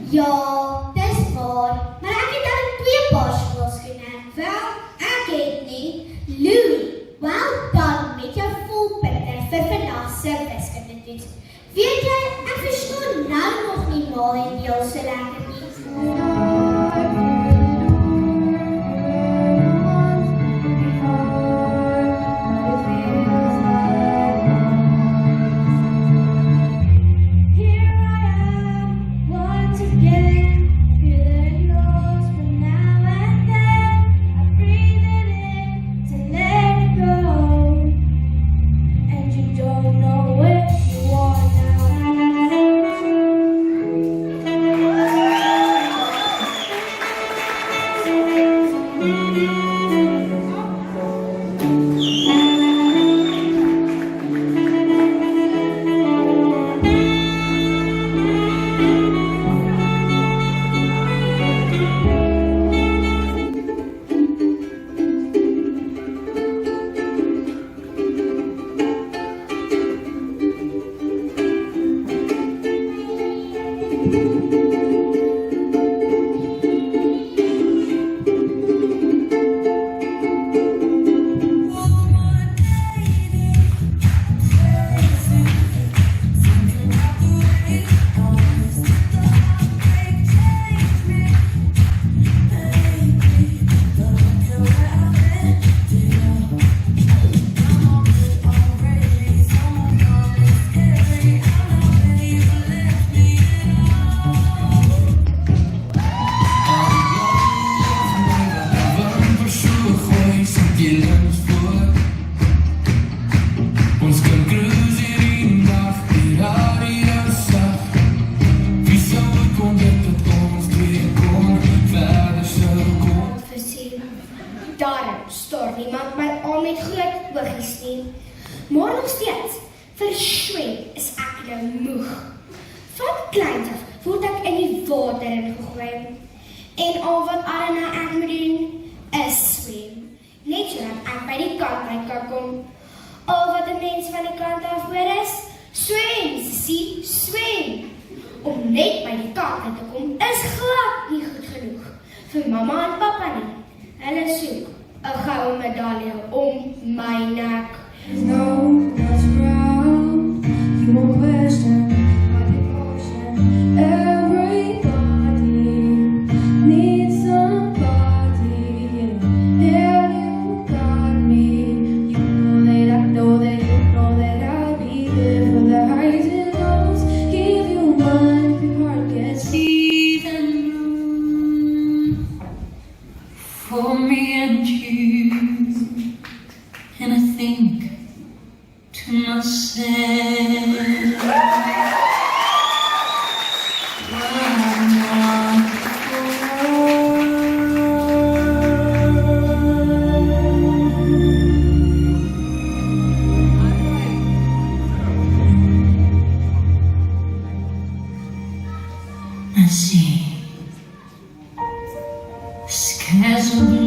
Ja, dis waar, maar ek het al 2 paar skoolskoene. Wel, ek het nie. Louis, well done met jou volpunte vir vandag se wiskundetoets. Weet jy, ek verstaan nou nog nie ma en jou so lekker nie. Daarom staar niemand my aan met groot oogies nie. Maar nog steeds, vir swem is ek nou moeg. Van kleins af word ek in die water ingegooi. En al wat Arna ek moet doen, is swem. Net sodat ek by die kant uit kan kom. Al wat 'n mens van die kant af hoor is, swem, sissie, swem. Om net by die kant uit te kom, is glad nie goed genoeg. Vir mamma en pappa nie. Hulle soek 'n goue medalje om my nek. No, that's wrong. You won't question my devotion. Everybody needs somebody. Yeah, you got me. You know that I'll be there for the highs and lows. Give you one if your heart gets even room for me and you. And I think to myself, I see skies of blue.